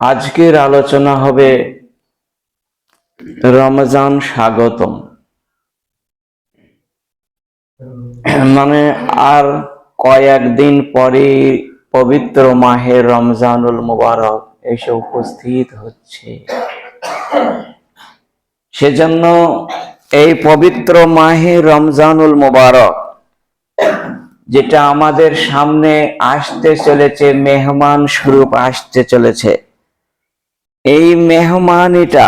আজকের আলোচনা হবে রমজান স্বাগতম। মানে আর কয়েকদিন পরে পবিত্র মাহে রমজানুল মুবারক এসে উপস্থিত হচ্ছে। সেজন্য এই পবিত্র মাহে রমজানুল মুবারক যেটা আমাদের সামনে আসতে চলেছে, মেহমান স্বরূপ আসতে চলেছে, এই মেহমানিটা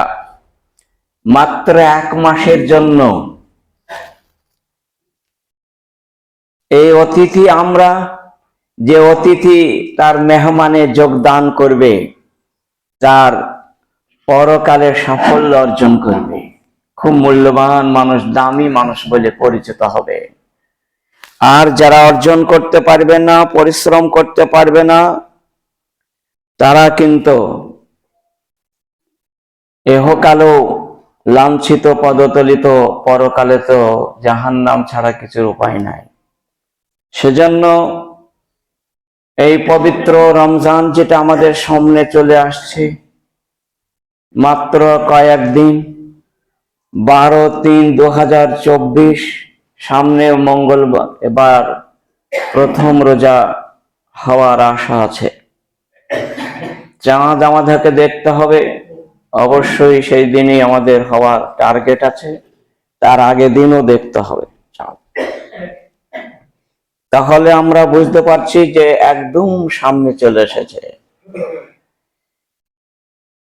মাত্র 1 মাসের জন্য। এই অতিথি আমরা যে অতিথি তার মেহমানে যোগদান করবে তার পরকালের সাফল্য অর্জন করবে, খুব মূল্যবান মানুষ, দামি মানুষ বলে পরিচিত হবে। আর যারা অর্জন করতে পারবে না, পরিশ্রম করতে পারবে না, তারা কিন্তু এহকালেও লাঞ্ছিত, পদতলিত, পরকালে তো জাহান্নাম ছাড়া কিছুর উপায় নাই। সেজন্য এই পবিত্র রমজান যেটা আমাদের সামনে চলে আসছে, মাত্র কয়েকদিন, 12/3/2024, সামনে মঙ্গলবার এবার প্রথম রোজা হওয়ার আশা আছে। চাঁদ আমাদেরকে দেখতে হবে, অবশ্যই সেই দিনই আমাদের হওয়ার টার্গেট আছে, তার আগের দিনও দেখতে হবে চাঁদ। তাহলে আমরা বুঝতে পারছি যে একদম সামনে চলে এসেছে।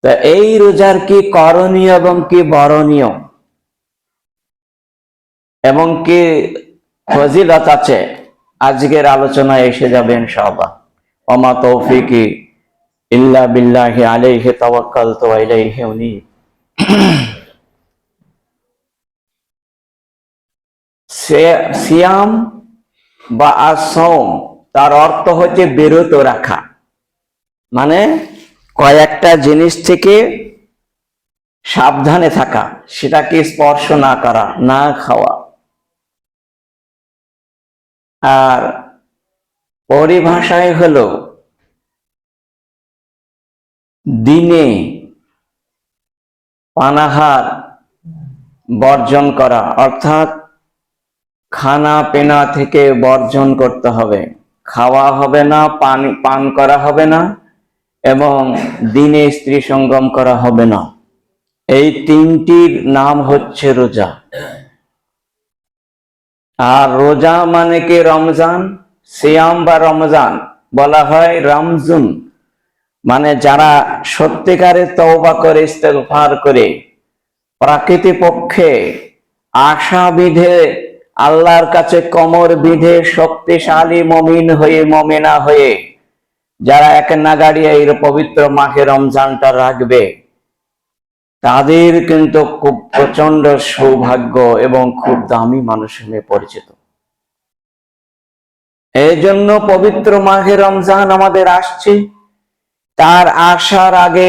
তা এই রোজার কি করণীয় এবং কি বরণীয় এবং কি ফজিলত আছে, আজকের আলোচনায় এসে যাবে ইনশাআল্লাহ। ওমা তৌফিকি ইল্লা বিল্লাহি আলাইহি তাওয়াক্কালতু ওয়া ইলাইহি উনীব। সিয়াম বা আসওম তার অর্থ হচ্ছে বিরত রাখা, মানে কয়েকটা জিনিস থেকে সাবধানে থাকা, সেটাকে স্পর্শ না করা, না খাওয়া। আর পরিভাষায় হলো দিনে পানাহার বর্জন করা, অর্থাৎ খানা পেনা থেকে বর্জন করতে হবে, খাওয়া হবে না, পান করা হবে না, এবং দিনে স্ত্রী সঙ্গম করা হবে না। এই তিনটির নাম হচ্ছে রোজা। আর রোজা মানে কি রমজান, সিয়াম বা রমজান বলা হয় রমজুন, মানে যারা সত্যিকারে তওবা করে, ইস্তেগফার করে, প্রকৃতপক্ষে আশা বিধে, আল্লাহর কাছে কোমর বিধে, শক্তিশালী মুমিন হয়ে, মুমিনা হয়ে যারা এক নাগাড়িয়ে এই পবিত্র মাহে রমজানটা রাখবে, তাদের কিন্তু খুব প্রচন্ড সৌভাগ্য এবং খুব দামি মানুষ হিসেবে পরিচিত। এই জন্য পবিত্র মাহে রমজান আমাদের আসছে, তার আসার আগে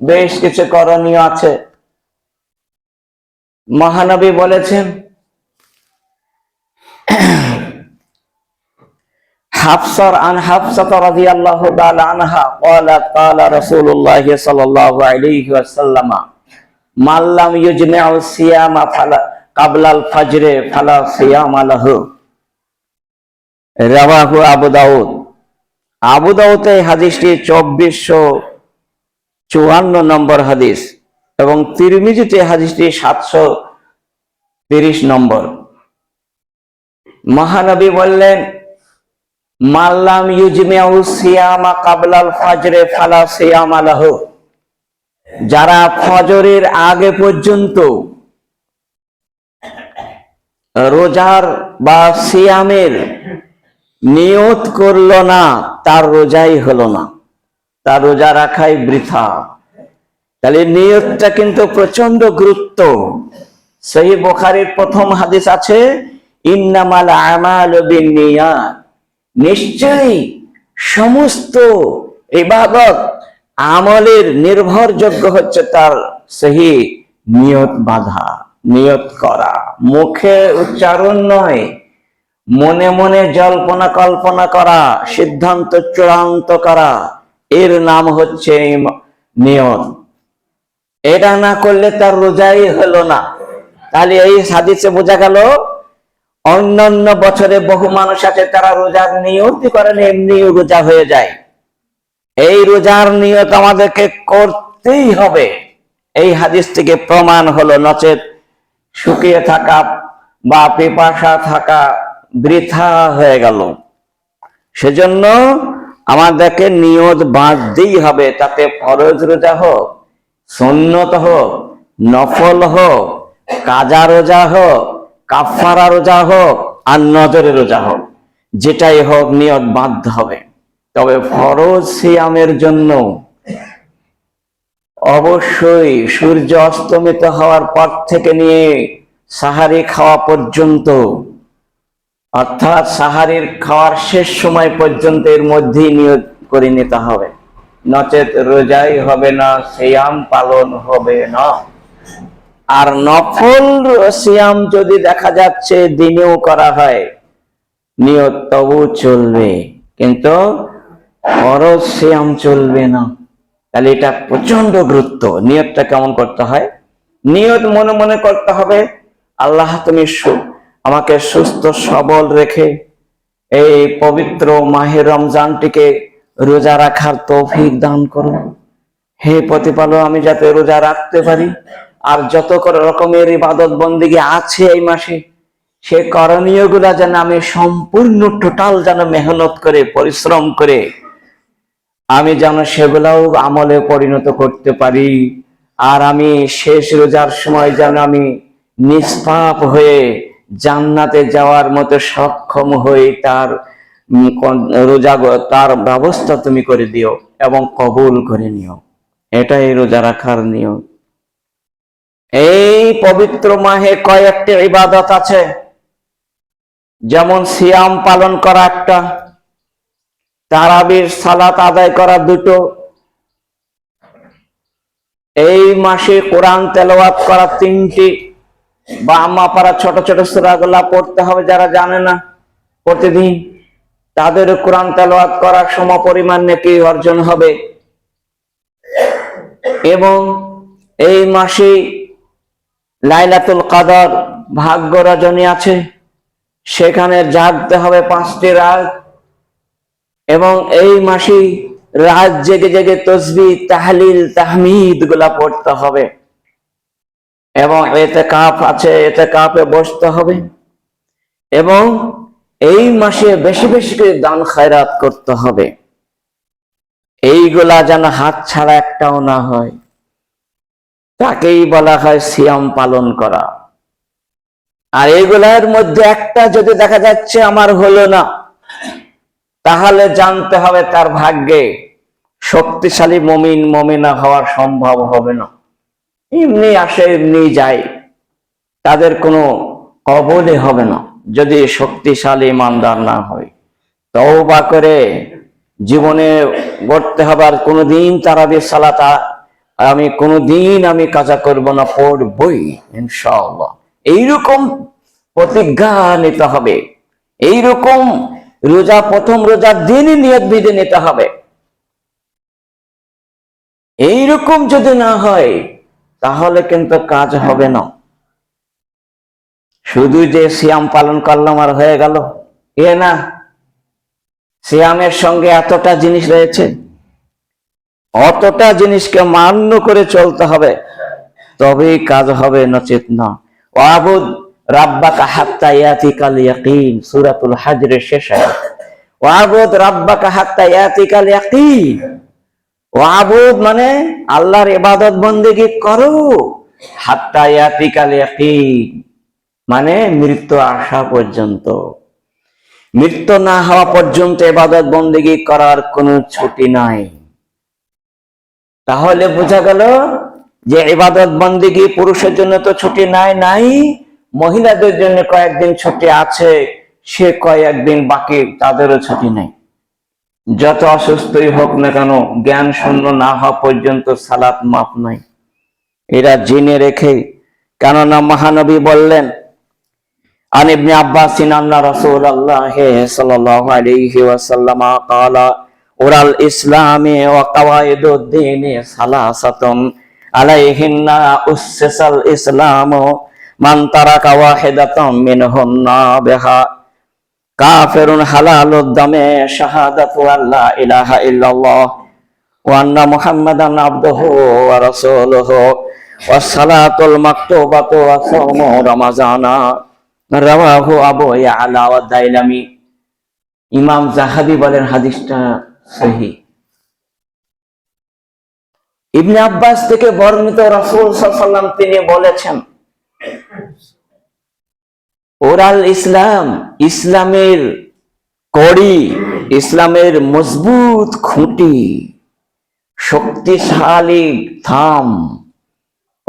বেশ কিছু করণীয় আছে। মহানবী বলেছেন, হাফসা রাদিয়াল্লাহু তাআলা আনহা ক্বালাত ক্বালা রাসূলুল্লাহ সাল্লাল্লাহু আলাইহি ওয়াসাল্লাম মান লাম ইউজমিউ সিয়ামা ফালা ক্বাবলাল ফাজরে ফালা সিয়ামা লাহু। রাওয়াহু আবু দাউদ। আবু দাউদে হাদিসটি 2454 নম্বর হাদিস এবং তিরমিজিতে হাদিসটি 730 নম্বর। মহানবী বললেন, মাল্লাম ইউজমিউ সিয়ামা ক্বাবলাল ফাজরে ফালা সিয়ামা লাহু, যারা ফজরের আগে পর্যন্ত রোজার বা সিয়ামের নিয়ত করলো না, তার রোজাই হলো না, তার রোজা রাখাই বৃথা। তাহলে নিয়তটা কিন্তু প্রচন্ড গুরুত্ব। সহিহ বুখারীর প্রথম হাদিস আছে, ইন্নামাল আমালু বিন্নিয়াত, নিশ্চয়ই সমস্ত ইবাদত আমলের নির্ভরযোগ্য হচ্ছে তার সহি নিয়ত বাঁধা, নিয়ত করা, মুখে উচ্চারণ নয়, মনে মনে জল্পনা কল্পনা করা, সিদ্ধান্ত চূড়ান্ত করা, এর নাম হচ্ছে নিয়ত। এটা না করলে তার রোজাই হলো না। তাহলে এই হাদিসে বোঝা গেল অন্যান্য বছরে বহু মানুষ আছে তারা রোজার নিয়তই করেন, এমনি রোজা হয়ে যায়। এই রোজার নিয়ত আমাদেরকে করতেই হবে, এই হাদিস থেকে প্রমাণ হলো। নচেত শুকিয়ে থাকা বা পিপাসা থাকা বৃথা হয়ে গেল। সেজন্য আমাদেরকে নিয়ত বাঁধতেই হবে, তাতে ফরজ রোজা হোক, সুন্নত হোক, নফল হোক, কাজা রোজা হোক, কাফারা রোজা হোক, আর নজরে রোজা হোক, যেটাই হোক নিয়ত বাঁধতে হবে। তবে ফরজ সিয়ামের জন্য অবশ্যই সূর্য অস্তমিত হওয়ার পর থেকে নিয়ে সাহারি খাওয়া পর্যন্ত, অর্থাৎ সাহারির খাওয়ার শেষ সময় পর্যন্ত এর মধ্যেই নিয়ত করে নিতে হবে, নচেত রোজাই হবে না, সিয়াম পালন হবে না। আর নফল সিয়াম যদি দেখা যাচ্ছে দিনেও করা হয় নিয়ত তবু চলবে, কিন্তু ফরজ সিয়াম চলবে না। তাহলে এটা প্রচন্ড গুরুত্ব। নিয়তটা কেমন করতে হয়? নিয়ত মনে মনে করতে হবে, আল্লাহ তুমি আমাকে সুস্থ সবল রেখে এই পবিত্র মাহে রমজানটিকে রোজা রাখার তৌফিক দান করো। হে প্রতিপালক, আমি যাতে রোজা রাখতে পারি, আর যত রকমের ইবাদত বন্দেগী আছে এই মাসে, সে করণীয় গুলা যেন আমি সম্পূর্ণ টোটাল যেন মেহনত করে পরিশ্রম করে আমি যেন সেগুলাও আমলে পরিণত করতে পারি। আর আমি শেষ রোজার সময় যেন আমি নিষ্পাপ হয়ে জান্নাতে যাওয়ার মতো সক্ষম হই, তার রোজা তার ব্যবস্থা তুমি করে দিও এবং কবুল করে নিও। এটাই রোজা রাখার নিয়ম। এই পবিত্র মাহে কয়েকটি ইবাদত আছে, যেমন সিয়াম পালন করা একটা, তারাবির সালাত আদায় করা দুটো, এই মাসে কোরআন তেলাওয়াত করা তিনটি, বা আম্মা পারা ছোট ছোট সূরাগুলা পড়তে হবে। যারা জানে না প্রতিদিন, তাদের কোরআন তেলাওয়াত করার সমপরিমাণ নেকি অর্জন হবে। এবং এই মাসে লাইলাতুল কদর ভাগ্য রজনী আছে, সেখানে জাগতে হবে 5টি রাত। এবং এই মাসে রাত জেগে জেগে তসবিহ, তাহলিল, তাহমিদ গুলা পড়তে হবে। এবং ইতিকাফ আছে, ইতিকাফে বসতে হবে। এবং এই মাসে বেশি বেশি করে দান খায়রাত করতে হবে। এইগুলা যেন হাত ছাড়া একটাও না হয়, তাকেই বলা হয় সিয়াম পালন করা। আর এইগুলার মধ্যে একটা যদি দেখা যাচ্ছে আমার হলো না, তাহলে জানতে হবে তার ভাগ্যে শক্তিশালী মুমিন মুমিনা হওয়া সম্ভব হবে না। এমনি আসে এমনি যায়, তাদের কোনো কবুলই হবে না যদি শক্তিশালী ইমানদার না হয়। তওবা করে জীবনে গড়তে হবে, আর কোনোদিন তারাবির সালাত আমি কোনোদিন আমি কাজা করব না, পড়বই ইনশাআল্লাহ। এইরকম প্রতিজ্ঞা নিতে হবে। এইরকম রোজা প্রথম রোজার দিনই নিয়ত বেঁধে নিতে হবে। এইরকম যদি না হয় তাহলে কিন্তু কাজ হবে না। শুধু যে সিয়াম পালন করলাম আর হয়ে গেল, এ না। সিয়ামের সঙ্গে এতটা জিনিস রয়েছে, অতটা জিনিসকে মান্য করে চলতে হবে, তবেই কাজ হবে, নচেত না। ওয়াবুদ রাব্বাকা হাত্তা ইয়াতিকাল ইয়াকিন, সূরাতুল হজরের শেষ আয়াত। ওয়াবুদ রাব্বাকা হাত্তা ইয়াতিকাল ইয়াকিন। ওয়াবুদ মানে আল্লাহর ইবাদত বন্দেগী করো, হাত্তা ইয়াতিকাল ইয়াকিন মানে মৃত্যু আসা পর্যন্ত। মৃত্যু না হওয়া পর্যন্ত ইবাদত বন্দেগী করার কোনো ছুটি নাই। তাহলে বোঝা গেল যে ইবাদত বন্দেগী পুরুষের জন্য তো ছুটি নাই, মহিলাদের জন্য কয়েকদিন ছুটি আছে, সে কয়েকদিন বাকি তাদেরও ছুটি নেই। যত অসুস্থই হোক না কেন, জ্ঞান শূন্য না হওয়া পর্যন্ত সালাত মাফ নাই। এরা জেনে রেখে, কেননা মহানবী বললেন, আন ইবনে আব্বাস আন্না রাসূলুল্লাহ সাল্লাল্লাহু আলাইহি ওয়াসাল্লাম ক্বালা ওরাল ইসলামে ওয়া কাওয়াইদুদ্দিনে সালাসাতুন আলাইহিন্না উসসাল ইসলামু মান তারাকা ওয়াহিদাতাম মিনহুন্না বিহা কাফিরুন হালালুদ দামে শাহাদাতু আল্লা ইলাহা ইল্লাল্লাহ ওয়া আন্না মুহাম্মাদান আবদুহু ওয়া রাসূলুহু ওয়াস সালাতুল মাকতুবাতু ওয়া সাওমু রমাজানা রাওয়াহু আবু ইয়ালা ওয়া দাইলামি। ইমাম যাহাবি বলেন হাদিসটা সহিহ। ইবনে আব্বাস থেকে বর্ণিত, রাসূল সাল্লাল্লাহু আলাইহি ওয়াসাল্লাম তিনি বলেছেন, ওরাল ইসলাম, ইসলামের কড়ি, ইসলামের মজবুত খুঁটি, শক্তিশালী থাম,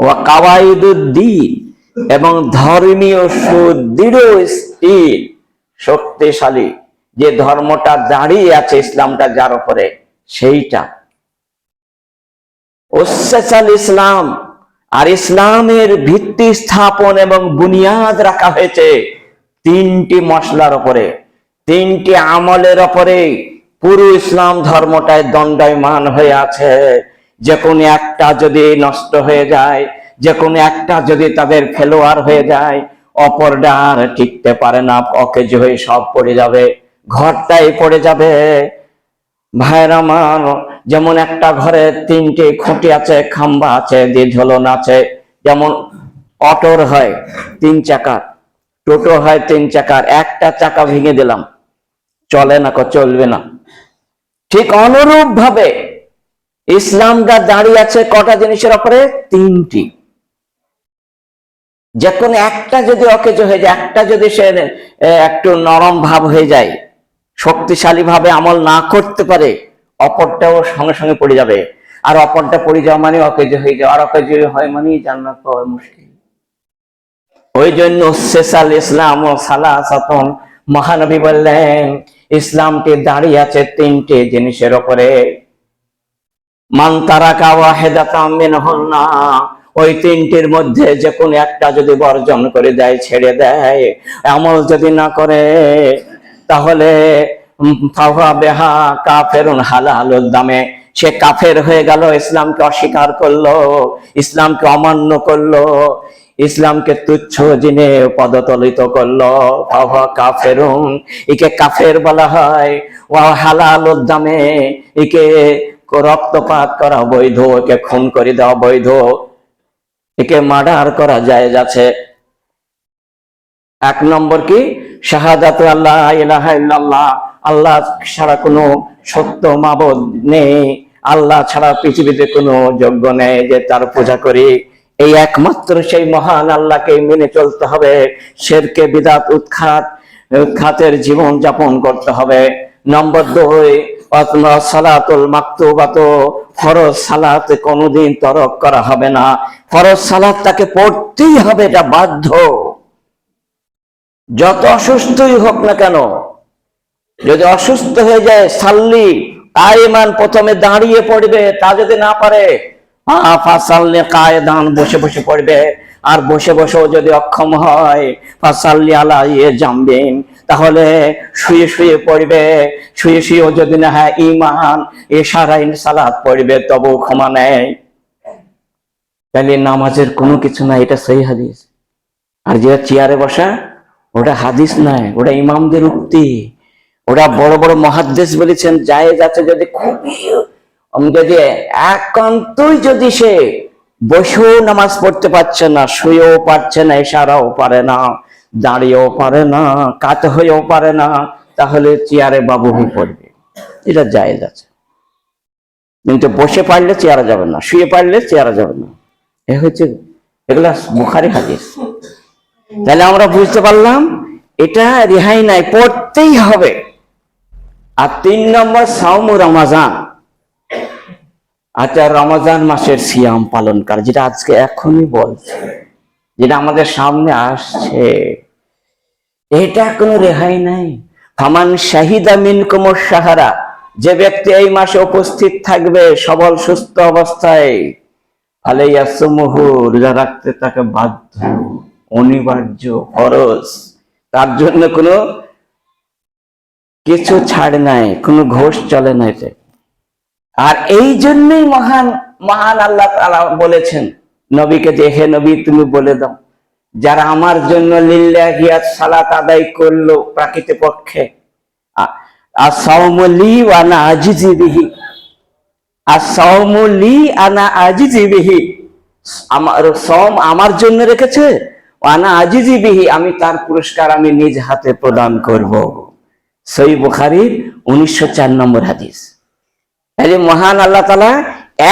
ওয়া কাওয়াইদুদ্দিন এবং ধর্মীয় সুদৃঢ় স্থির শক্তিশালী যে ধর্মটা দাঁড়িয়ে আছে, ইসলামটা যার উপরে, সেইটা উসসাল ইসলাম। আর ইসলামের ভিত্তি স্থাপন এবং বুনিয়াদ রাখা হয়েছে তিনটি মশলার উপরে, তিনটি আমলের উপরে। পুরো ইসলাম ধর্মটায় দণ্ডায়মান হয়ে আছে। যে কোনো একটা যদি নষ্ট হয়ে যায়, যে কোনো একটা যদি তাদের ফেলোয়ার হয়ে যায়, অপরটা আর টিকতে পারে না, অকেজ হয়ে সব পড়ে যাবে, ঘরটাই পড়ে যাবে। ভাইরা আমার, যেমন একটা ঘরে তিনটে খুঁটি আছে, খাম্বা আছে, ঝোলন আছে। যেমন অটোর হয় তিন চাকার, টোটো হয় তিন চাকার, একটা চাকা ভেঙে দিলাম, চলে না, চলবে না। ঠিক অনুরূপ ভাবে ইসলামটা দাঁড়িয়ে আছে কটা জিনিসের উপরে? তিনটি। যে কোনো একটা যদি অকেজ হয়ে যায়, একটা যদি সে একটু নরম ভাব হয়ে যায়, শক্তিশালী ভাবে আমল না করতে পারে, অপরটাও সঙ্গে সঙ্গে পড়ে যাবে। আর অপরটা পড়ে যাওয়া মানে অকেজ হয়ে যাওয়া, আর অকেজ হয় মানে জান্নাত পাওয়া মুশকিল। ওই জন্য উসসাল ইসলাম ও সালাসাতুন, মহানবী বললেন ইসলামটি দাঁড়িয়ে আছে তিনটে জিনিসের উপরে। মান তারাকা ওয়াহিদাতাম মিনহুন্না, ওই তিনটির মধ্যে যে কোনো একটা যদি বর্জন করে দেয়, ছেড়ে দেয়, আমল যদি না করে, তাহলে ফাহুয়া বিহা কাফিরুন হালালুদ দামে, সে কাফের হয়ে গেল, ইসলামকে অস্বীকার করলো, ইসলামকে অমান্য করলো, ইসলামকে তুচ্ছ জিনে পদতলিত করলো। ফাহুয়া কাফিরুন, একে কাফের বলা হয়। ওয়া হালালুদ দামে, একে রক্তপাত করা বৈধ, একে খুন করে দেওয়া বৈধ, একে মার্ডার করা যায় যাচ্ছে। এক নম্বর কি? শাহাদাতু আল্লাহ ইলাহা ইল্লাল্লাহ, আল্লাহ ছাড়া কোনো সত্য মাবুদ নেই, আল্লাহ ছাড়া পৃথিবীতে কোনো যোগ্য নেই যে তার পূজা করি, এই একমাত্র সেই মহান আল্লাহকে মেনে চলতে হবে। শিরকে বিদআত উৎখাতের জীবন যাপন করতে হবে। নম্বর 2, সালাতুল মাকতুবাত, ফরজ সালাত কোনোদিন তরক করা হবে না। ফরজ সালাত তাকে পড়তেই হবে, এটা বাধ্য, যত অসুস্থই হোক না কেন। যদি অসুস্থ হয়ে যায়, সাল্লি কায়েমান, প্রথমে দাঁড়িয়ে পড়বে, তা যদি না পারে ফাসাল্লি কায়েদান, বসে বসে পড়বে। আর বসে বসেও যদি অক্ষম হয়, ফাসাল্লি আলা জামবিন, তাহলে শুয়ে শুয়ে পড়বে। শুয়ে শুয়েও যদি না হয় ঈমান ইশারাইন সালাত পড়বে, তবু ক্ষমা নেই। তাহলে নামাজের কোনো কিছু নাই, এটা সহিহ হাদিস। আর যেটা চেয়ারে বসা, ওটা হাদিস নয়, ওটা ইমামদের উক্তি। ওরা বড় বড় মুহাদ্দিস বলেছেন জায়েজ আছে, যদি খুবই, যদি একান্তই যদি সে বসেও নামাজ পড়তে পারছে না, শুয়েও পারছে না, ইশারাও পারে না, দাঁড়িয়েও পারে না, কাত হয়েও পারে না, তাহলে চেয়ারে বাবু হয়ে পড়বে, এটা জায়েজ আছে। কিন্তু বসে পারলে চেয়ারা যাবে না, শুয়ে পারলে চেয়ারা যাবে না, এ হচ্ছে, এগুলা বুখারী হাদিস। তাহলে আমরা বুঝতে পারলাম এটা রেহাই নাই, পড়তেই হবে। আর 3 নম্বর সাওম রমাজান, আচ্ছা রমজান মাসের সিয়াম পালন করা, যেটা আজকে এখনই বলছে, যেটা আমাদের সামনে আসছে, এটা কোনো রেহাই নাই। ফামান শাহিদা মিনকুমুশ শাহরা, যে ব্যক্তি এই মাসে উপস্থিত থাকবে সবল সুস্থ অবস্থায়, ফালাইয়াসুমুহু, রোজা রাখতে তাকে বাধ্য, অনিবার্য, ফরজ, তার জন্য কোনো কিছু ছাড় নাই, কোনো ঘোষ চলে না। এতে আর এই জন্যই মহান মহান আল্লাহ তাআলা বলেছেন নবীকে যে, হে নবী তুমি বলে দাও যারা আমার জন্য লিল্লাহিয়াত সালাত আদায় করলো প্রকৃতপক্ষে, আস-সাওমু লি ওয়া আনা আজিজি বিহি, আস-সাওমু লি আনা আজিজি বিহি, আমার সওম আমার জন্য রেখেছে, ওয়া আনা আজিজি বিহি, আমি তার পুরস্কার আমি নিজ হাতে প্রদান করব। সহিহ বুখারীর 1904 নম্বর হাদিস। এই যে মহান আল্লাহ তাআলা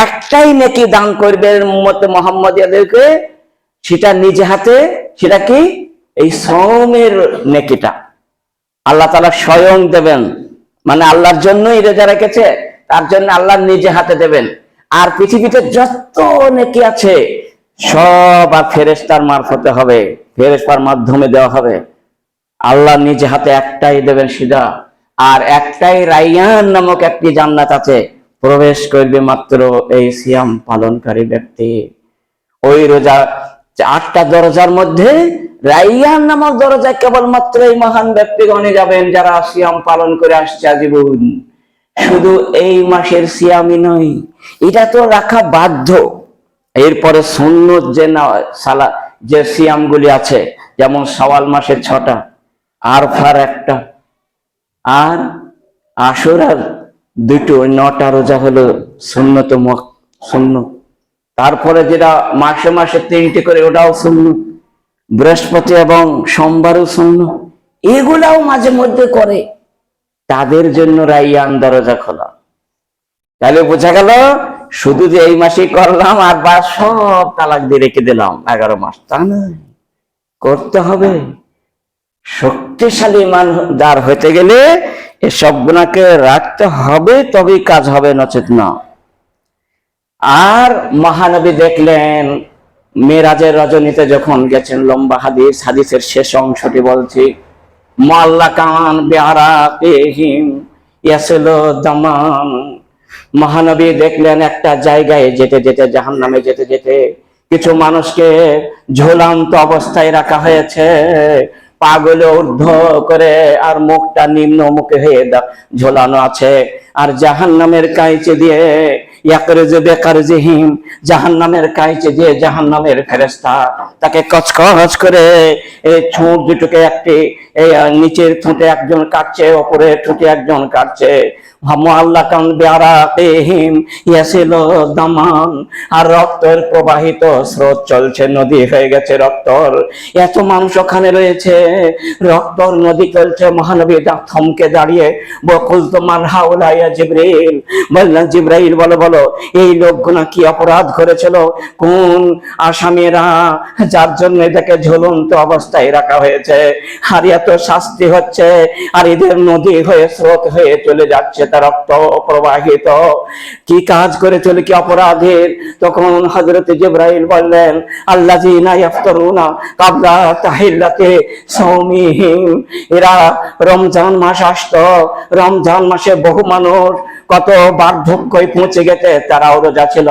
একটাই নেকি দান করবেন উম্মতে মুহাম্মাদিয়াদেরকে, সেটা নিজ হাতে, সেটা কি? এই সওমের নেকিটা আল্লাহ তাআলা স্বয়ং দেবেন, মানে আল্লাহর জন্যই রোজা রেখেছে, তার জন্য আল্লাহ নিজে হাতে দেবেন। আর পৃথিবীতে যত নেকি আছে সব আর ফেরেশতার মারফতে হবে, ফেরেশতার মাধ্যমে দেওয়া হবে। আল্লাহ নিজে হাতে একটাই দেবেন সিধা। আর একটাই রাইয়ান নামক একটি জান্নাত আছে, প্রবেশ করবে মাত্র এই সিয়াম পালনকারী ব্যক্তি। ওই রোজা 8টা দরজার মধ্যে রাইয়ান নামক দরজায় কেবলমাত্র এই মহান ব্যক্তিগণে যাবেন যারা সিয়াম পালন করে আসছে আজীবন। শুধু এই মাসের সিয়ামই নয়, এটা তো রাখা বাধ্য। এরপরে সুন্নত যে সালা যে সিয়ামগুলি আছে, যেমন শাওয়াল মাসের 6টা, আরফার 1টা, আর আশুরার 2টো, 9টা রোজা হলো সুন্নত সুন্নত। তারপরে যেটা মাসে মাসে 3টে করে, ওটাও সুন্নত। বৃহস্পতি এবং সোমবারও সুন্নত। এগুলাও মাঝে মধ্যে করে, তাদের জন্য রাইয়ান দরজা খোলা। তাহলে বোঝা গেল শুধু যে এই মাসে করলাম আর বা সব তালাক দিয়ে রেখে দিলাম 11 মাস, তা নয়, করতে হবে। শক্তিশালী ইমানদার হতে গেলে এসব গুনাহকে রাখতে হবে, তবেই কাজ হবে, নচেত না। আর মহানবী দেখলেন মেরাজের রজনীতে যখন গেছেন, লম্বা হাদিস, হাদিসের শেষ অংশটি বলছি, মুআল্লাকান বিআরাকিহিম ইয়াসিলু দামান। মহানবী দেখলেন একটা জায়গায় যেতে যেতে, জাহান্নামে যেতে যেতে কিছু মানুষকে ঝুলন্ত অবস্থায় রাখা হয়েছে, পাগুলো ঊর্ধ্ব করে আর মুখটা নিম্ন মুখে হয়ে ঝোলানো আছে। আর জাহান্নামের কাইচে দিয়ে ইয়াকরুজু বিকারজিহিম, জাহান্নামের কাইচে দিয়ে জাহান্নামের ফেরেশতা তাকে কচকচ করে এই ঠোঁট দুটোকে একটি নিচের ঠোঁটে একজন কাটছে, ওপরের ঠোঁটে একজন কাটছে। মুআল্লাকান বিআরাকিহিম ইয়াসিলু দামান, আর রক্তের প্রবাহিত স্রোত চলছে, নদী হয়ে গেছে রক্তর। এত মানুষ ওখানে রয়েছে, রক্তর নদী চলছে। মহানবী থমকে দাঁড়িয়ে বকুলতু মান হাউলা ইয়া জিবরিল, বললেন জিবরাইল বলো বলো এই লোকগুলো কি অপরাধ করেছিল? কোন আসামিরা যার জন্য এদেরকে ঝুলন্ত অবস্থায় রাখা হয়েছে, আর এত শাস্তি হচ্ছে, আর এদের নদী হয়ে স্রোত হয়ে চলে যাচ্ছে, তার রক্ত প্রবাহিত, কি কাজ করে চলে, কি অপরাধের? তখন হযরত জিবরাইল বললেন আল্লাযিনা ইফতারুনা ক্বাবলা তাহিল্লাতি সাওমিহিম, এরা রমজান মাস আসতো, রমজান মাসে বহু মানুষ কত বার্ধক্যে পৌঁছে গেছে, তারাও রোজা ছিল।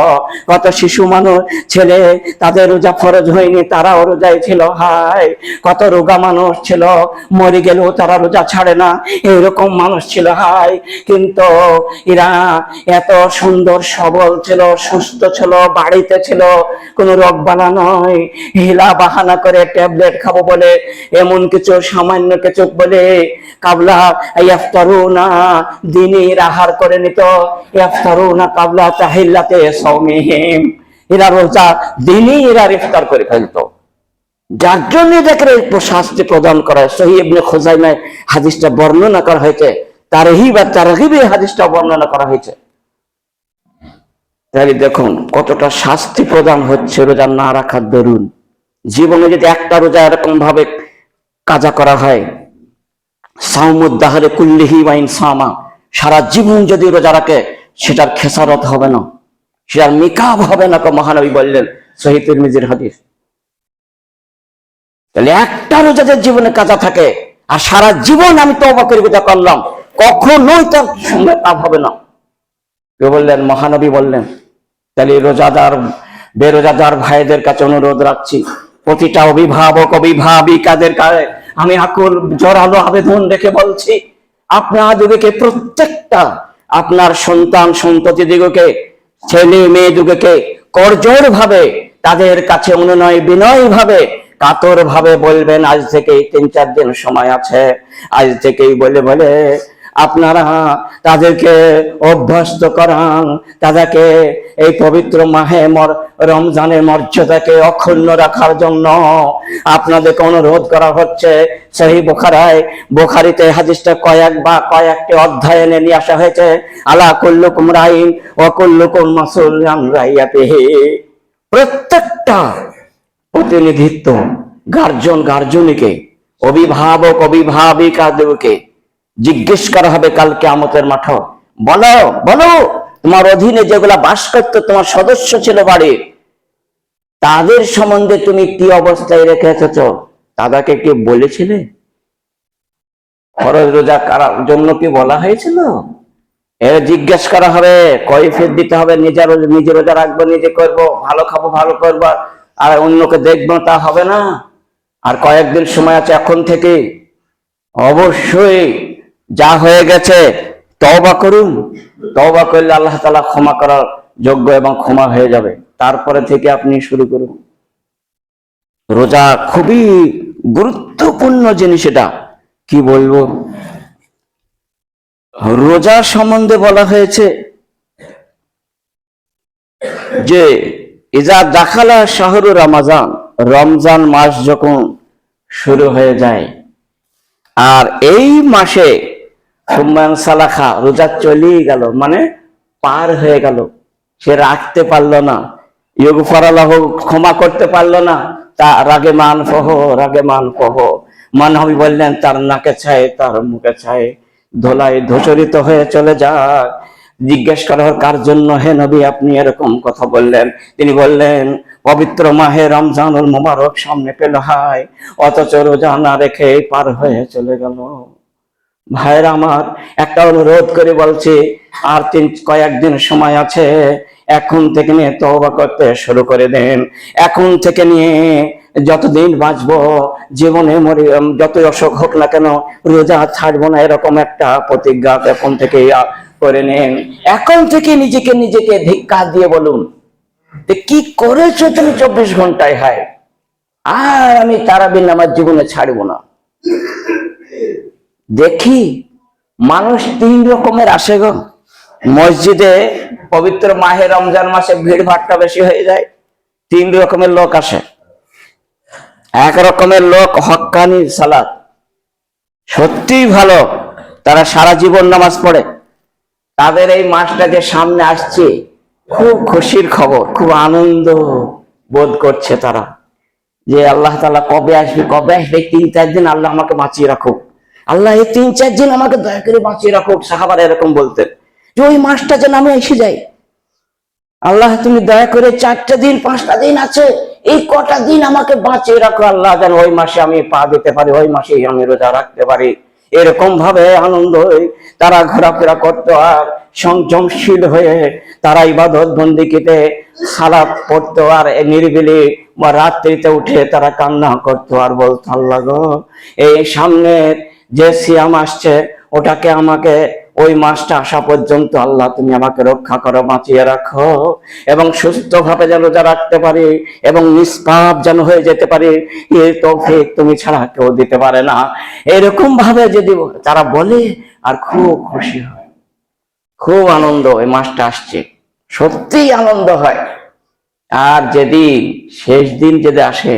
কত শিশু মানুষ ছেলে, তাদের রোজা ফরজ হয়নি, তারাও রোজায় ছিল। হায়, কত রোগা মানুষ ছিল, মরে গেলেও তারা রোজা ছাড়ে না, এইরকম মানুষ ছিল। হায়, কিন্তু এরা এত সুন্দর সবল ছিল, সুস্থ ছিল, বাড়িতে ছিল, কোন রোগ বালা নয়। হিলা বাহানা করে ট্যাবলেট খাবো বলে, এমন কিছু সামান্য কিছু বলে কাবলা ইফতারুনা, দিনের আহার করে নিত। ইফতারুনা কাবলা তাহিল্লাতি সাওমিহিম, এরা রোজা দিনই এরা ইফতার করে ফেলতো, যার জন্য দেখে শাস্তি প্রদান করা। সহিহ ইবনে খুজাইমায় হাদিসটা বর্ণনা করা হয়েছে, তারহিব আর তারগিবে হাদিসটা বর্ণনা করা হয়েছে। তাহলে দেখুন কতটা শাস্তি প্রদান হচ্ছে রোজা না রাখার দরুন। জীবনে যদি একটা রোজা এরকম ভাবে কাজা করা হয়, সাওমুদ দাহরে কুল্লিহি ওয়া ইন সামা, সারা জীবন যদি রোজা রাখে সেটার খেসারত হবে না, সেটার মিকাব হবে না, মহানবী বললেন, সহিহ তিরমিজির হাদিস। তাহলে একটা রোজা যে জীবনে কাজা থাকে, আর সারা জীবন আমি তওবা করে রোজা করলাম, কখনোই তার সঙ্গে লাভ হবে না। কেউ বললেন, মহানবী বললেন। তাহলে রোজাদার বেরোজাদার ভাইদের কাছে অনুরোধ রাখছি, প্রতিটা অভিভাবক অভিভাবিকাদের কাছে আমি আকুল জোরালো আবেদন রেখে বলছি, আপনাদেরকে প্রত্যেকটা আপনার সন্তান সন্ততি দিগকে, ছেলে মেয়ে দিগকে করজোড় ভাবে তাদের কাছে অনুনয় বিনয় ভাবে কাতর ভাবে বলবেন, আজ থেকে 3-4 দিন সময় আছে, আজ থেকেই বলে বলে আপনারা তাদেরকে অভ্যস্ত করান, তাদেরকে এই পবিত্র মাহে রমজানের মর্যাদাকে অক্ষুণ্ণ রাখার জন্য আপনাদেরকে অনুরোধ করা হচ্ছে। সহিহ বুখারীতে হাদিসটা কয়েকটি অধ্যায়ে নিয়ে আসা হয়েছে। আলা কুল্লুকুম রাইন ওয়া কুল্লুকুম মাসউলুন আন রাইয়াতিহি। প্রত্যেকটা প্রতিনিধিত্ব, গার্জনিকে, অভিভাবক অভিভাবিকাদেরকে জিজ্ঞেস করা হবে কাল কিয়ামতের মাঠে, বলো বলো তোমার অধীনে যেগুলা বাস করতো, তোমার সদস্য ছিল বাড়ির, তাদের সম্বন্ধে তুমি কি অবস্থায় রেখে এসেছো? তাদেরকে কি বলেছিলে? ফরজ রোজা করার জন্য কি বলা হয়েছিল? এর জিজ্ঞেস করা হবে, কৈফিয়ত দিতে হবে। নিজে রোজা রাখবো, নিজে করবো, ভালো খাবো, ভালো করবো, আর অন্যকে দেখবো, তা হবে না। আর কয়েকদিন সময় আছে এখন থেকে। অবশ্যই যা হয়ে গেছে তওবা করুন। তওবা করলে আল্লাহ তাআলা ক্ষমা করার যোগ্য এবং ক্ষমা হয়ে যাবে। তারপরে থেকে আপনি শুরু করুন। রোজা খুবই গুরুত্বপূর্ণ জিনিস। এটা কি বলবো, রোজা সম্বন্ধে বলা হয়েছে যে ইজা দাখালা শাহরু রমাজান, রমজান মাস যখন শুরু হয়ে যায়, আর এই মাসে সুম্মান সালাখা, রোজা চলেই গেল, মানে পার হয়ে গেল, সে রাখতে পারলো না, ইউগফারালাহু, ক্ষমা করতে পারলো না, তা রাগে মান ফহ, মানবী বললেন তার নাকে ছায়, তার মুখে ছায়, ধোলায় ধূসরিত হয়ে চলে যায়। জিজ্ঞেস করা হয় কার জন্য হে নবী আপনি এরকম কথা বললেন? তিনি বললেন পবিত্র মাহে রমজানুল মুবারক সামনে পেল হায়, অথচ রোজা না রেখে পার হয়ে চলে গেল। ভাইরা আমার, একটা অনুরোধ করে বলছি, আর কয়েকদিন সময় আছে, এখন থেকে নিয়ে তওবা করতে শুরু করে দেন। এখন থেকে নিয়ে যতদিন বাঁচবো, জীবনে যতই অসুখ হোক না কেন, রোজা ছাড়বো না, এরকম একটা প্রতিজ্ঞা এখন থেকে করে নেন। এখন থেকে নিজেকে ধিক্কার দিয়ে বলুন, কি করেছো তুমি 24 ঘন্টায়? হায়, আর আমি তারাবির নামাজ জীবনে ছাড়বো না। দেখি মানুষ 3 রকমের আসে গো মসজিদে। পবিত্র মাহে রমজান মাসে ভিড় ভাট্টা বেশি হয়ে যায়। 3 রকমের লোক আসে। এক রকমের লোক হক্কানি সালাত, সত্যি ভালো, তারা সারা জীবন নামাজ পড়ে, তাদের এই মাসটা যে সামনে আসছে খুব খুশির খবর, খুব আনন্দ বোধ করছে তারা, যে আল্লাহ তাআলা কবে আসবে 3-4 দিন আল্লাহ আমাকে বাঁচিয়ে রাখুক, আল্লাহ এই 3-4 দিন আমাকে দয়া করে বাঁচিয়ে রাখুক। সাহাবারা এরকম বলতেন যে ওই মাসটা যেন আমি এসে যাই, আল্লাহ তুমি দয়া করে 4টা দিন 5টা দিন আছে, এই কটা দিন আমাকে বাঁচিয়ে রাখো আল্লাহ, যেন ওই মাসে আমি পা দিতে পারি, ওই মাসে আমি রোজা রাখতে পারি। এরকম ভাবে আনন্দ তারা ঘোরাফেরা করতো, আর সংযমশীল হয়ে তারা ইবাদত বন্দেগীতে সালাত পড়তো, আর নিরিবিলি বা রাত্রিতে উঠে তারা কান্না করতো, আর বলতো আল্লাহ গো, এই সামনের যে সিয়াম আসছে ওটাকে আমাকে, ওই মাসটা আসা পর্যন্ত আল্লাহ তুমি আমাকে রক্ষা করো, বাঁচিয়ে রাখো, এবং সুস্থভাবে যেন রোজা রাখতে পারি, এবং নিষ্পাপ যেন হয়ে যেতে পারি, এই তৌফিক তুমি ছাড়া কেউ দিতে পারে না। এরকম ভাবে যদি তারা বলে, আর খুব খুশি হয়, খুব আনন্দ, এই মাসটা আসছে, সত্যি আনন্দ হয়। আর যেদিন শেষ দিন যদি আসে,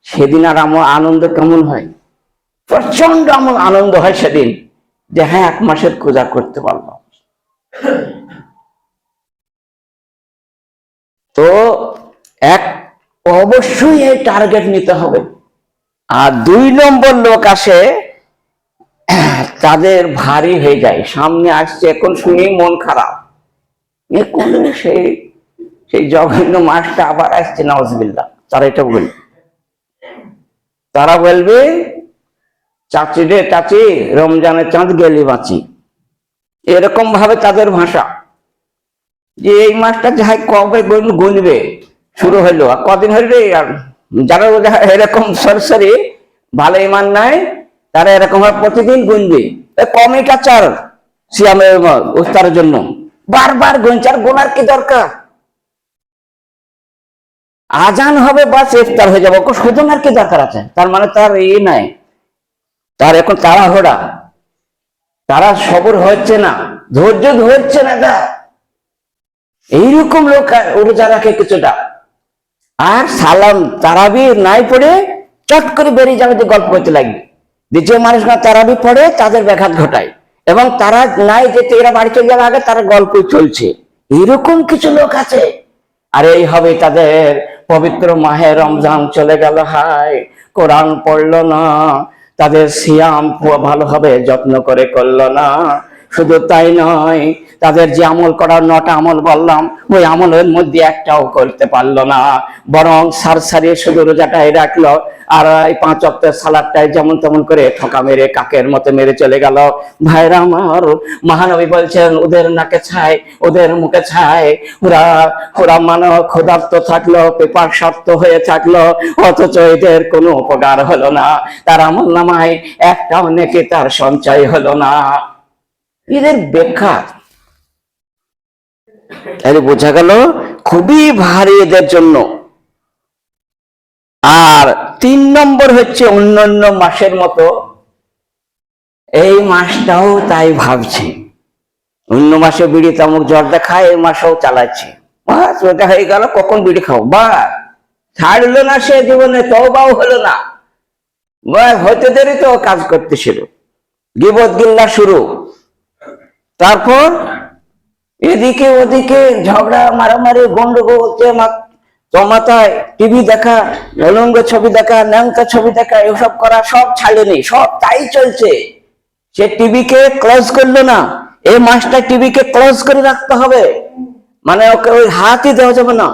সেদিন আর আমার আনন্দ কেমন হয়, প্রচন্ড আনন্দ হয় সেদিন, যে হ্যাঁ 1 মাসের রোজা করতে পারলাম। তো অবশ্যই এই টার্গেট নিতে হবে। আর 2 নম্বর লোক আসে, তাদের ভারী হয়ে যায়, সামনে আসছে এখন শুনেই মন খারাপ, এখন সেই জঘন্য মাসটা আবার আসছে, নাউজুবিল্লাহ। তারা এটা বলবে, তারা বলবে চাচি রে চাচি, রমজানের চাঁদ গেলি বাঁচি, এরকম ভাবে তাদের ভাষা, যে এই মাসটা যাই কবে গুনবে, শুরু হইলো আর কদিন হইলে। আর যারা এরকম সরাসরি ভালো ইমান নাই, তারা এরকম ভাবে প্রতিদিন গুনবে, কমই কাচার সিয়ামের ইফতারের জন্য বারবার গুনছে। গোনার কি দরকার? আজান হবে বাস ইফতার হয়ে যাবে, সুতরাং আর কি দরকার আছে? তার মানে তার নাই, তার এখন তাড়াহুড়া, তারা সবর হচ্ছে না, ধৈর্য ধরছে না। এইরকম লোক রোজা রাখে কিছুটা, আর সালাম তারাবি নাই পড়ে চট করে বেরিয়ে যাবে, যে গল্প করতে লাগবে। দ্বিতীয় মানুষরা তারাবি পড়ে তাদের ব্যাঘাত ঘটায়, এবং তারা নাই যেতে এরা বাড়ি চলে যাওয়ার আগে তারা গল্প চলছে। এরকম কিছু লোক আছে। আর এই হবে তাদের পবিত্র মাহে রমজান চলে গেল, হায় কোরআন পড়লো না, তাদের সিয়াম ভালোভাবে যত্ন করে করলো না। শুধু তাই নয়, তাদের যে আমল করার 9টা আমল বললাম, ওই আমলের মধ্যে একটাও করতে পারলো না, বরং সারসারি শুধু রোজাটাই রাখলো, আর এই 5 ওয়াক্তের সালাদটাই যেমন তেমন করে ঠকা মেরে কাকের মতো মেরে চলে গেল। ভাইরা আমার, মহানবী বলছেন ওদের নাকে ছাই, ওদের মুখে ছাই, ওরা ওরা মানব ক্ষুধার্ত থাকলো, পিপাসার্ত হয়ে থাকলো, অথচ এদের কোনো উপকার হলো না, তার আমল নামায় একটাও নেকি তার সঞ্চয় হলো না। এদের ব্যাখ্যা বোঝা গেল খুবই ভারী এদের জন্য। আর 3 নম্বর হচ্ছে অন্যান্য মাসের মতো এই মাসটাও তাই ভাবছে, অন্য মাসে বিড়ি তামুক জর্দা খায়, এই মাসেও চালাচ্ছে। বাস ওটা হয়ে গেল, কখন বিড়ি খাও, বা ছাড়লো না সে জীবনে, তওবাও হলো না, হতে দেরি তো কাজ করতেছিল, গীবত গিল্লা শুরু। তারপর এদিকে ওদিকে ঝগড়া মারামারি গন্ডগোল, মাথায় টিভি দেখা, উলঙ্গ ছবি দেখা, ন্যাংটা ছবি দেখা, এসব করা সব ছাড়েনি, সব তাই চলছে। সে টিভিকে ক্লোজ করলো না, এই মাসটা টিভিকে ক্লোজ করে রাখতে হবে, মানে ওকে ওই হাতই দেওয়া যাবে না।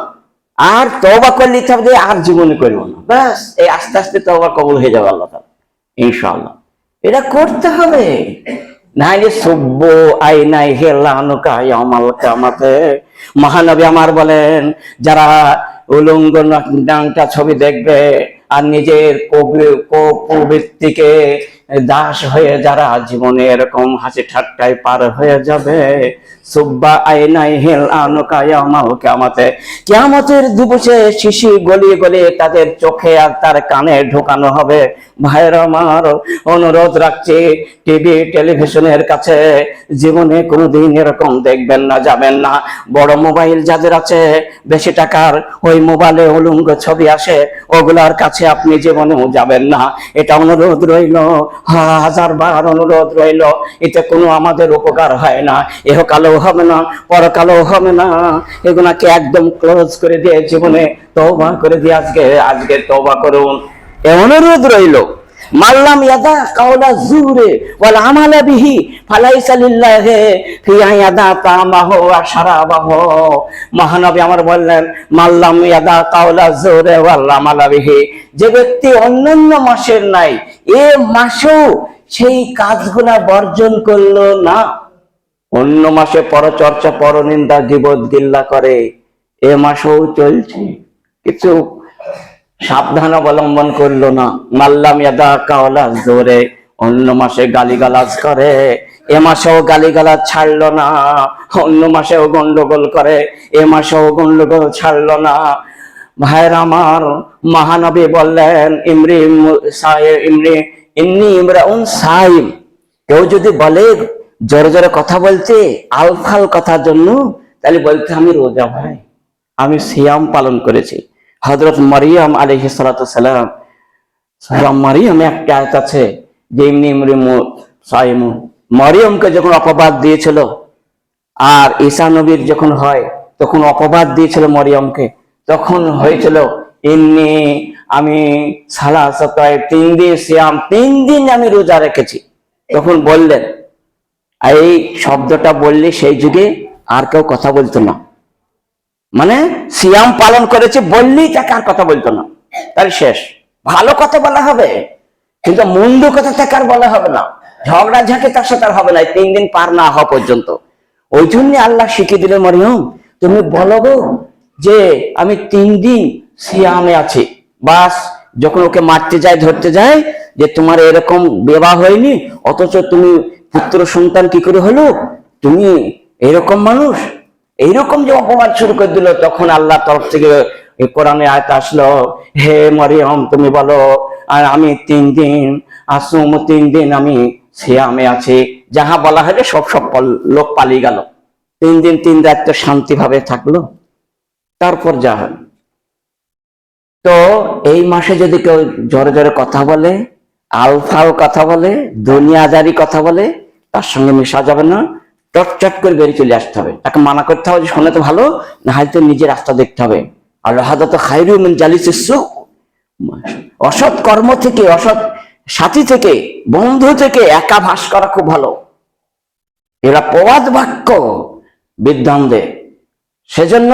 আর তওবা করলে হবে, আর জীবনে করবো না, ব্যাস এই আস্তে আস্তে তওবা কবুল হয়ে যাবে আল্লাহ তাআলা ইনশাআল্লাহ। এটা করতে হবে, নাইলে সভ্য আইনাই হেলানুকা ইয়াউমাল কিয়ামাতে। মহানবী আমার বলেন, যারা উলঙ্গ নাংটা ছবি দেখবে আর নিজের প্রবৃত্তিকে দাস হয়ে যারা জীবনে এরকম হাসি ঠাট্টায় পার হয়ে যাবে, সুব্বা আইনাই হেলানুকা ইয়াউমাল কিয়ামাতে, কিয়ামতের দিবসে শিশি গলিয়ে গলিয়ে তাদের চোখে আর তার কানে ঢোকানো হবে। ভাইরা আমার, অনুরোধ রাখছি, টিভি টেলিভিশনের কাছে জীবনে কোনোদিন এরকম দেখবেন না, যাবেন না। বড় মোবাইল যাদের আছে, বেশি টাকার, ওই মোবাইলে উলঙ্গ ছবি আসে, ওগুলার কাছে আপনি জীবনেও যাবেন না। এটা অনুরোধ রইল, 1000 বার অনুরোধ রইল। এতে কোনো আমাদের উপকার হয় না, ইহকালেও হবে না, পরকালেও হবে না। এগুলাকে একদম ক্লোজ করে দিয়ে জীবনে তওবা করে দিয়ে আজকে তওবা করুন, অনুরোধ রইল। মাল্লাম ইয়াদা কাওলা জুরে ওয়াল আমালা বিহি ফালাইসা লিল্লাহি ফি ইয়াদা তামাহু ওয়া শারাবাহু। মহানবী আমার বললেন, মাল্লাম ইয়াদা কাওলা জুরে ওয়াল আমালা বিহি, যে ব্যক্তি অন্যান্য মাসের নাই এ মাসেও সেই কাজগুলা বর্জন করলো না, অন্য মাসে পরচর্চা, পরনিন্দা, গীবত গিল্লা করে, এ মাসেও চলছে, কিছু সাবধান অবলম্বন করলো না। মাল্লাম ইয়াদা কাওলা জোরে, অন্য মাসে গালিগালাজ করে, এ মাসেও গালিগালাজ ছাড়লো না, অন্য মাসেও গন্ডগোল করে, এ মাসেও গন্ডগোল ছাড়লো না। ভাইয়ের আমার, মহানবী বললেন, ইন্নী ইমরাউন সাইম, কেউ যদি বলে জোরে জোরে কথা বলতে, আলফাল কথার জন্য, তাহলে বলতে আমি রোজা, ভাই আমি সিয়াম পালন করেছি। হযরত মারিয়াম আলাইহিস সালাতু সালাম, সূরা মারিয়ামে একটা আয়াত আছে যে সাইমুন, মারিয়ামকে যখন অপবাদ দিয়েছিল, আর ঈসা নবীর যখন হয় তখন অপবাদ দিয়েছিল মারিয়ামকে, তখন হয়েছিল আমি সালাসাতায় 3 দিন সিয়াম, 3 দিন আমি রোজা রেখেছি। তখন বললেন, এই শব্দটা বললে সেই যুগে আর কেউ কথা বলতো না, মানে সিয়াম পালন করেছে বললেই তাকে আর কথা বলতো না, তার শেষ। ভালো কথা বলা হবে, কিন্তু মন্দ কথা তাকে আর বলা হবে না, ঝগড়া ঝাঁকে তার সাথে আর হবে না 3 দিন পার না হওয়া পর্যন্ত। ওই জন্য আল্লাহ শিখিয়ে দিলেন, মরিয়ম তুমি বলো গো যে আমি 3 দিন সিয়ামে আছি, বাস। যখন ওকে মারতে যায়, ধরতে যায়, যে তোমার এরকম বিবাহ হয়নি, অথচ তুমি পুত্র সন্তান কি করে হলো, তুমি এরকম মানুষ, এইরকম যে অপমান শুরু করে দিল, তখন আল্লাহ তরফ থেকে কোরআনে আয়াত আসলো, হে মরিয়ম তুমি বলো আর আমি 3 দিন আসুম, 3 দিন আমি সিয়ামে আছি। যাহা বলা হলে সব লোক পালিয়ে গেল। 3 দিন 3 রাত তো শান্তি ভাবে থাকলো। তারপর যা হয়, তো এই মাসে যদি কেউ জোরে জোরে কথা বলে, আলফাল কথা বলে, দুনিয়াদারি কথা বলে, তার সঙ্গে মেশা যাবে না, চটচট করে বেরিয়ে চলে আসতে হবে। তাকে মানা করতে হবে যে শোনে তো ভালো, না হয়তো নিজের রাস্তা দেখতে হবে। আল্লাহ তো খাইরু মিন জালিসিস সু, অসৎ কর্ম থেকে, অসৎ সাথী থেকে, বন্ধু থেকে একা ভাস করা খুব ভালো। এরা প্রবাদ বাক্য বিদ্বানদের। সেজন্য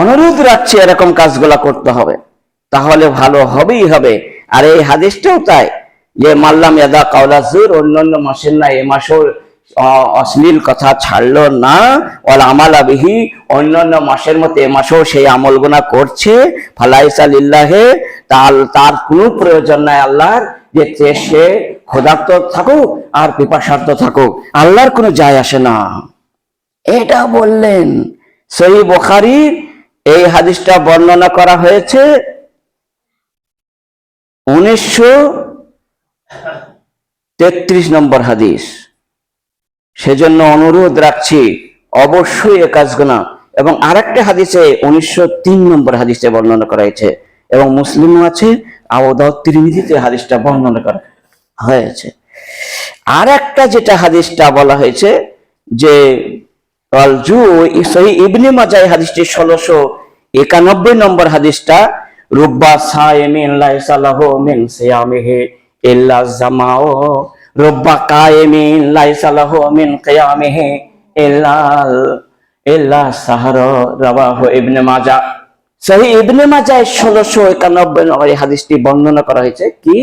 অনুরোধ রাখছি এরকম কাজগুলা করতে হবে, তাহলে ভালো হবেই হবে। আর এই হাদিসটাও তাই, যে মাল্লাম ইয়াদা কাওলা জুর, অন্যান্য মাসের না এ মাসেও অশ্লীল কথা ছাড়লো না, ওয়াল আমালা বিহি, অন্যান্য মাসের মতো এ মাসেও সেই আমল গুনাহ করছে, ফালাইসা লিল্লাহে, তার কোনো প্রয়োজন নাই আল্লাহর, যে সে ক্ষুধার্ত থাকুক আর পিপাসার্ত থাকুক, আল্লাহর কোনো যায় আসে না। এটা বললেন। সহিহ বুখারীর এই হাদিসটা বর্ণনা করা হয়েছে 1933 নম্বর হাদিস। সেজন্য অনুরোধ রাখছি অবশ্যই এ কাজগুলো। এবং আরেকটা হাদিসে 1903 নম্বর হাদিসে বর্ণনা করা হয়েছে, এবং মুসলিমও আছে, আবু দাউদ তিরমিজিতে হাদিসটা বর্ণনা করা হয়েছে। আর একটা যেটা হাদিসটা বলা হয়েছে যে সহিহ ইবনে মাজাহ হাদিসটি 1691 নম্বর হাদিসটা, রুব্বা সায়েমিন লাইসা লাহু মিন সিয়ামিহি ইল্লা জামাও, রুব্বা কায়েমিন লাইসা লাহু মিন কিয়ামিহি ইল্লা সাহর, রাওয়াহু ইবনে মাজাহ। সহিহ ইবনে মাজাহ 1691 নম্বর হাদিসটি বর্ণনা করা হয়েছে কি,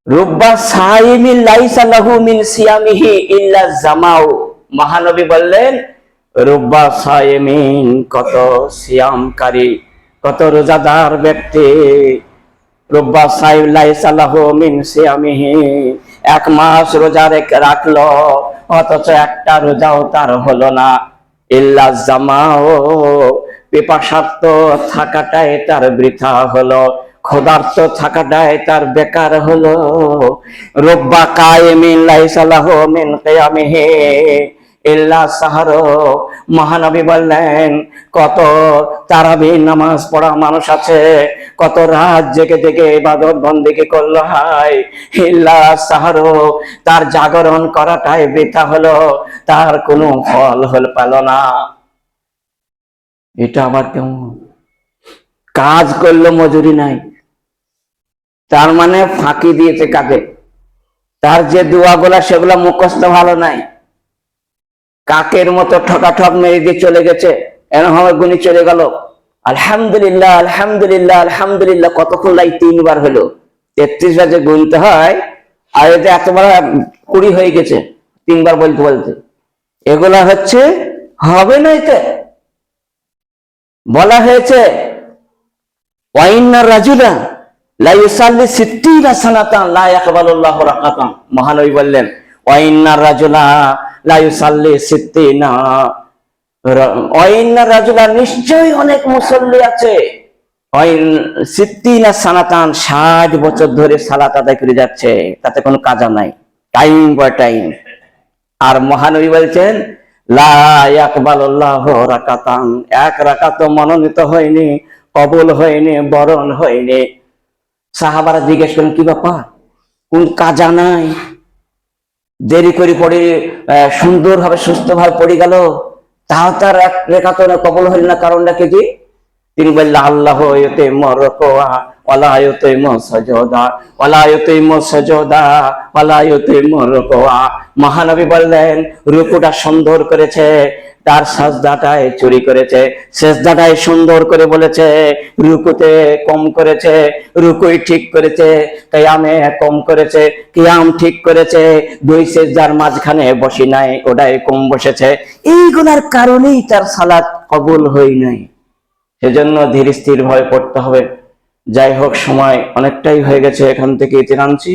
রুব্বা সায়েমিন লাইসা লাহু মিন সিয়ামিহি ইল্লা জামাও। মহানবী বললেন, রুব্বা সায়েমিন, কত সিয়ামকারী, কত রোজাদার ব্যক্তি, রুব্বা সাইম লাইসা লাহু মিন সিয়ামিহি, 1 মাস রোজা রাখলো অথচ একটা রোজাও তার হলো না, ইল্লা জামাও, পিপাসার্ত থাকাটাই তার বৃথা হলো, ক্ষুধার্ত থাকাটাই তার বেকার হলো। রুব্বা কায়েমিন লাইসা লাহু মিন কিয়ামিহি ইল্লা সাহর। মহানবী বললেন, কত তারাবির নামাজ পড়া মানুষ আছে, কত রাত জেগে জেগে ইবাদত বন্দেগী করলো, হায় ইল্লা সাহর, তার জাগরণ করাটাই বৃথা হলো, তার কোনো ফল পেল না। এটা আবার কেমন? কাজ করলো মজুরি নাই, তার মানে ফাঁকি দিয়েছে কাকে? তার যে দোয়াগুলা সেগুলা মুখস্থ ভালো নাই, কাকের মতো ঠকাঠক মেরে দিয়ে চলে গেছে, এরকম গুণী চলে গেল। আলহামদুলিল্লাহ আলহামদুলিল্লাহ আলহামদুলিল্লাহ কতক্ষণ লাই? 3 বার হলো। 33 বার যে গুনতে হয়, আর এতে এতবার 20 হয়ে গেছে 3 বার বলতে বলতে। এগুলা হচ্ছে হবে না। এতে বলা হয়েছে ওয়াইন্না রাজুলা লা ইউসাল্লি 60 সানাতান লা ইয়াকবালুল্লাহু রাকাতান। মহানবী বললেন, ওয়াইন্না রাজুলা লা ইউসাল্লি 60, ওয়াইন্না রাজুলা, নিশ্চয়ই অনেক মুসল্লি আছে, 60 সানাতান, 60 বছর ধরে সালাত আদায় করে যাচ্ছে, তাতে কোনো কাজা নাই, টাইম বাই টাইম। আর মহানবী বলছেন, লা ইয়াকবালুল্লাহু রাকাতান, 1 রাকাত মনোনীত হয়নি, কবুল হয়নি, বরণ হয়নি। সাহাবারা জিজ্ঞেস করেন, কি ব্যাপার, কোন কাজা নাই? দেরি করে পড়ে সুন্দরভাবে সুস্থভাবে পড়ে গেল, তাও তার 1 রাকাত কবুল হইল না, কারণটা কি? তিনি বললেন, আল্লাহ ইউতিমু রুকুআ ওয়ালা ইউতিমু সাজদা ওয়ালা ইউতিমু সাজদা ওয়ালা ইউতিমু রুকুআ। মহানবী বললেন, রুকুটা সুন্দর করেছে, তার সাজদাটাই চুরি করেছে, সেজদাটাই সুন্দর করে বলেছে, রুকুতে কম করেছে, রুকুই ঠিক করেছে, কিয়ামে কম করেছে, কিয়াম ঠিক করেছে, 2 সেজদার মাঝখানে বসি নাই, ওটাই কম বসেছে। এইগুলার কারণেই তার সালাত কবুল হয় নাই। সেজন্য ধীর স্থির ভাবে পড়তে হবে। যাই হোক, সময় অনেকটাই হয়ে গেছে, এখান থেকে ইতি টানছি।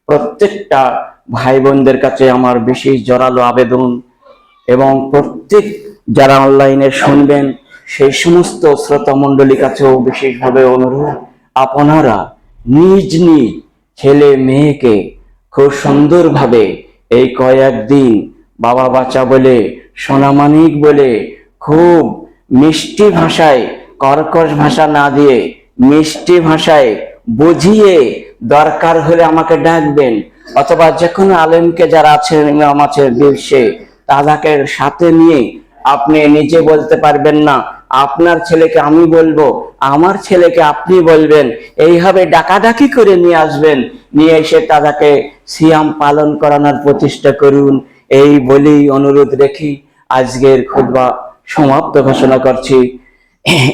প্রত্যেকটা ভাই বোনদের কাছে আমার বিশেষ জোরালো আবেদন, এবং প্রত্যেক যারা অনলাইনে শুনবেন সেই সমস্ত শ্রোতা মণ্ডলীর কাছেও বিশেষভাবে অনুরোধ, আপনারা নিজ নিজ ছেলে মেয়েকে খুব সুন্দরভাবে এই কয়েকদিন বাবা বাচ্চা বলে, সোনামানিক বলে, খুব মিষ্টি ভাষায়, কর্কশ ভাষা না দিয়ে মিষ্টি ভাষায় বুঝিয়ে, দরকার হলে আমাকে ডাকবেন, অথবা যে কোনো আলেমকে যারা আছেন ইমাম আছে বিশ্বে, তাদেরকে সাথে নিয়ে, আপনি নিজে বলতে পারবেন না, আপনার ছেলেকে আমি বলবো, আমার ছেলেকে আপনি বলবেন, এইভাবে ডাকাডাকি করে নিয়ে আসবেন, নিয়ে এসে তাদেরকে সিয়াম পালন করানোর প্রচেষ্টা করুন। এই বলেই অনুরোধ রেখে আজকের খুতবা সমাপ্ত ঘোষণা করছি।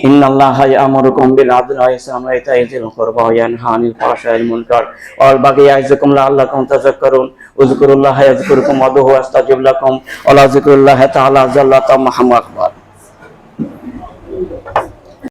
ইন্নাল্লাহা ইয়ামুরুকুম বিল আদলি ওয়া ইহসানি ওয়া ইতাই যিল কুরবা ওয়া ইয়ানহা আনিল ফাহশাই ওয়াল মুনকার ওয়াল বাগি ইয়াইযুকুম লাআল্লাকুম তাযাক্কারুন উযকুরুল্লাহা ইয়াযকুরুকুম ওয়াদউহু আস্তাজিব লাকুম ওয়া লা যিকরুল্লাহি তাআলা জাল্লাতু মুহাম্মাদ।